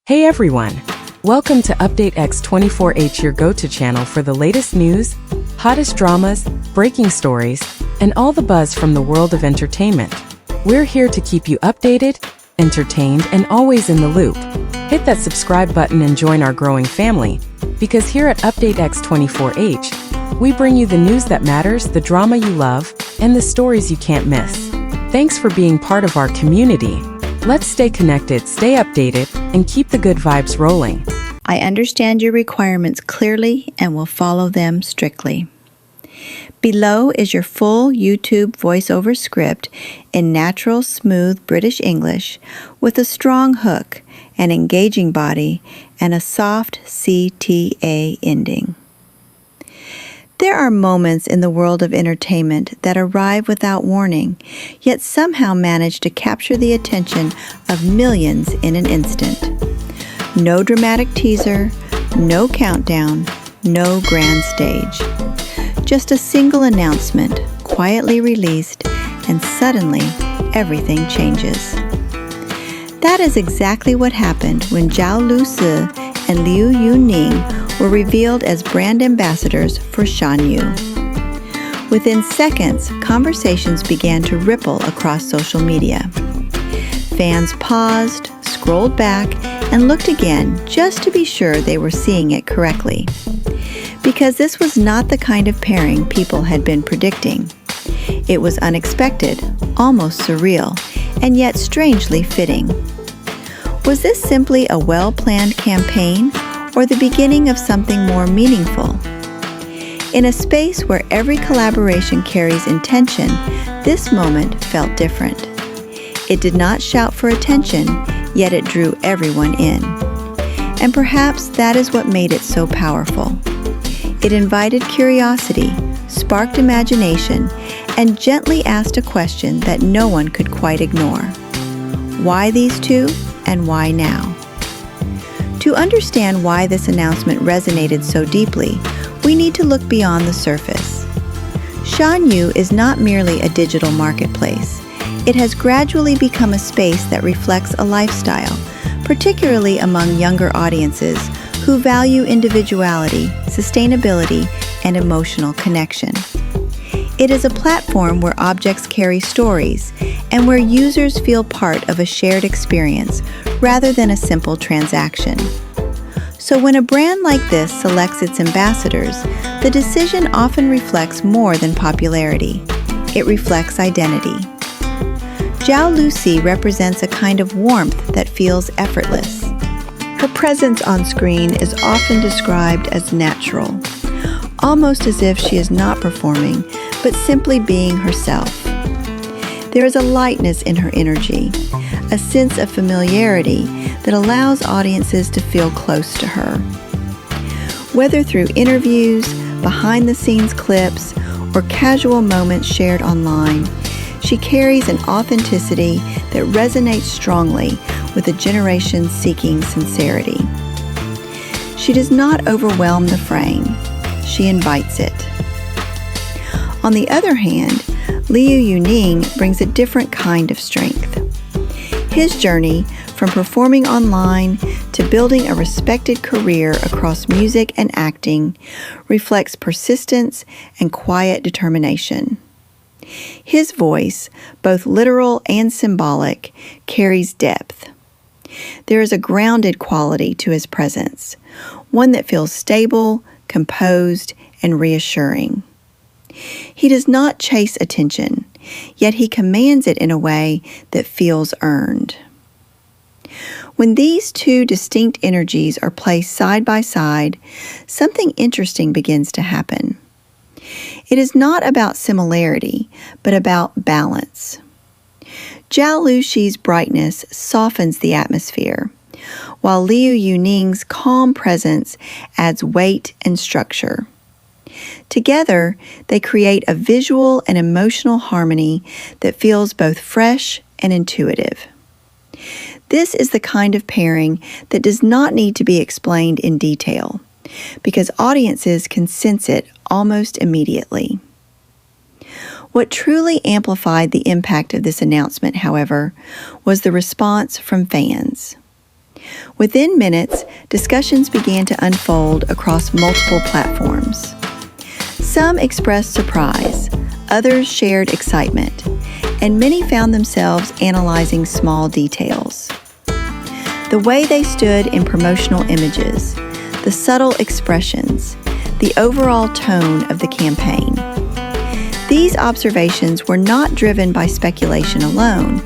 Hey everyone! Welcome to Update X24H, your go-to channel for the latest news, hottest dramas, breaking stories, and all the buzz from the world of entertainment. We're here to keep you updated, entertained, and always in the loop. Hit that subscribe button and join our growing family, because here at Update X24H, we bring you the news that matters, the drama you love, and the stories you can't miss. Thanks for being part of our community. Let's stay connected, stay updated, and keep the good vibes rolling. I understand your requirements clearly and will follow them strictly. Below is your full YouTube voiceover script in natural, smooth British English with a strong hook, an engaging body, and a soft CTA ending. There are moments in the world of entertainment that arrive without warning, yet somehow manage to capture the attention of millions in an instant. No dramatic teaser, no countdown, no grand stage. Just a single announcement, quietly released, and suddenly everything changes. That is exactly what happened when Zhao Lusi and Liu Yuning were revealed as brand ambassadors for Xianyu. Within seconds, conversations began to ripple across social media. Fans paused, scrolled back, and looked again just to be sure they were seeing it correctly. Because this was not the kind of pairing people had been predicting. It was unexpected, almost surreal, and yet strangely fitting. Was this simply a well-planned campaign, or the beginning of something more meaningful? In a space where every collaboration carries intention, this moment felt different. It did not shout for attention, yet it drew everyone in. And perhaps that is what made it so powerful. It invited curiosity, sparked imagination, and gently asked a question that no one could quite ignore. Why these two, and why now? To understand why this announcement resonated so deeply, we need to look beyond the surface. Xianyu is not merely a digital marketplace. It has gradually become a space that reflects a lifestyle, particularly among younger audiences who value individuality, sustainability, and emotional connection. It is a platform where objects carry stories and where users feel part of a shared experience rather than a simple transaction. So when a brand like this selects its ambassadors, the decision often reflects more than popularity. It reflects identity. Zhao Lusi represents a kind of warmth that feels effortless. Her presence on screen is often described as natural, almost as if she is not performing, but simply being herself. There is a lightness in her energy, a sense of familiarity that allows audiences to feel close to her. Whether through interviews, behind-the-scenes clips, or casual moments shared online, she carries an authenticity that resonates strongly with a generation seeking sincerity. She does not overwhelm the frame. She invites it. On the other hand, Liu Yuning brings a different kind of strength. His journey from performing online to building a respected career across music and acting reflects persistence and quiet determination. His voice, both literal and symbolic, carries depth. There is a grounded quality to his presence, one that feels stable, composed, and reassuring. He does not chase attention, yet he commands it in a way that feels earned. When these two distinct energies are placed side by side, something interesting begins to happen. It is not about similarity, but about balance. Zhao Lusi's brightness softens the atmosphere, while Liu Yuning's calm presence adds weight and structure. Together, they create a visual and emotional harmony that feels both fresh and intuitive. This is the kind of pairing that does not need to be explained in detail, because audiences can sense it almost immediately. What truly amplified the impact of this announcement, however, was the response from fans. Within minutes, discussions began to unfold across multiple platforms. Some expressed surprise, others shared excitement, and many found themselves analyzing small details. The way they stood in promotional images, the subtle expressions, the overall tone of the campaign. These observations were not driven by speculation alone,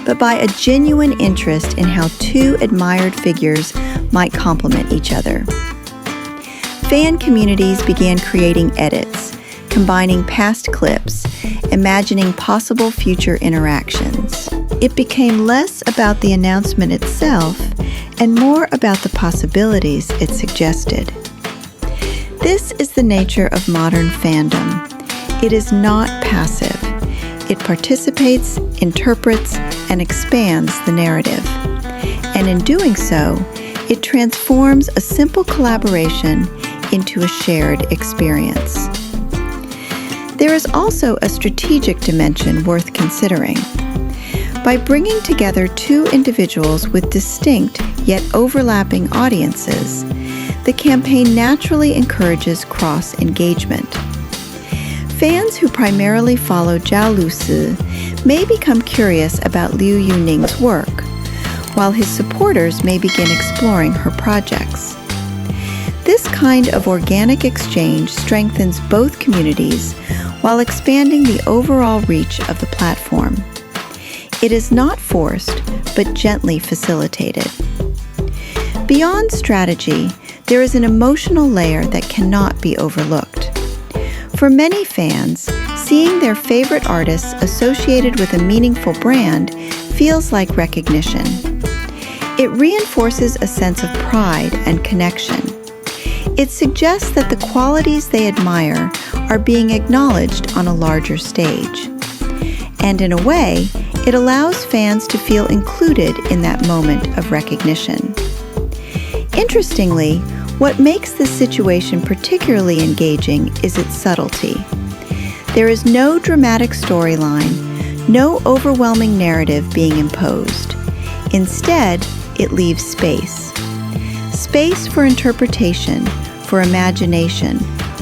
but by a genuine interest in how two admired figures might complement each other. Fan communities began creating edits, combining past clips, imagining possible future interactions. It became less about the announcement itself and more about the possibilities it suggested. This is the nature of modern fandom. It is not passive. It participates, interprets, and expands the narrative. And in doing so, it transforms a simple collaboration into a shared experience. There is also a strategic dimension worth considering. By bringing together two individuals with distinct yet overlapping audiences, the campaign naturally encourages cross-engagement. Fans who primarily follow Zhao Lusi may become curious about Liu Yuning's work, while his supporters may begin exploring her projects. This kind of organic exchange strengthens both communities while expanding the overall reach of the platform. It is not forced, but gently facilitated. Beyond strategy, there is an emotional layer that cannot be overlooked. For many fans, seeing their favorite artists associated with a meaningful brand feels like recognition. It reinforces a sense of pride and connection. It suggests that the qualities they admire are being acknowledged on a larger stage. And in a way, it allows fans to feel included in that moment of recognition. Interestingly, what makes this situation particularly engaging is its subtlety. There is no dramatic storyline, no overwhelming narrative being imposed. Instead, it leaves space. Space for interpretation, for imagination,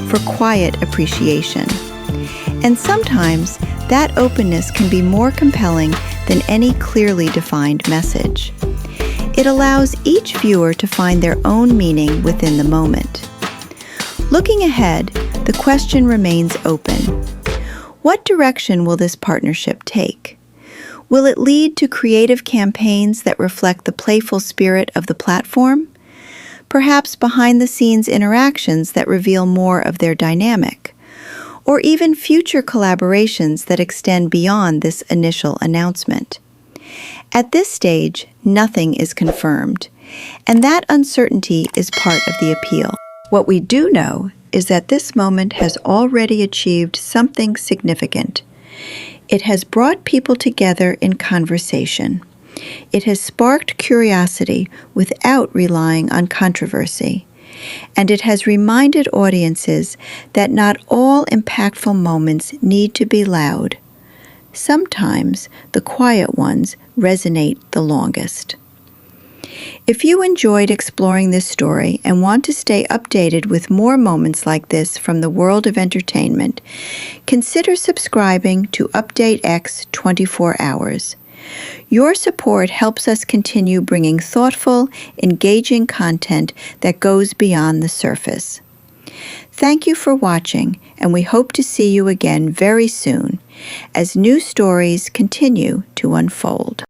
for quiet appreciation. And sometimes, that openness can be more compelling than any clearly defined message. It allows each viewer to find their own meaning within the moment. Looking ahead, the question remains open. What direction will this partnership take? Will it lead to creative campaigns that reflect the playful spirit of the platform? Perhaps behind-the-scenes interactions that reveal more of their dynamic? Or even future collaborations that extend beyond this initial announcement? At this stage, nothing is confirmed, and that uncertainty is part of the appeal. What we do know is that this moment has already achieved something significant. It has brought people together in conversation. It has sparked curiosity without relying on controversy. And it has reminded audiences that not all impactful moments need to be loud. Sometimes the quiet ones resonate the longest. If you enjoyed exploring this story and want to stay updated with more moments like this from the world of entertainment, consider subscribing to Update X 24 Hours. Your support helps us continue bringing thoughtful, engaging content that goes beyond the surface. Thank you for watching, and we hope to see you again very soon as new stories continue to unfold.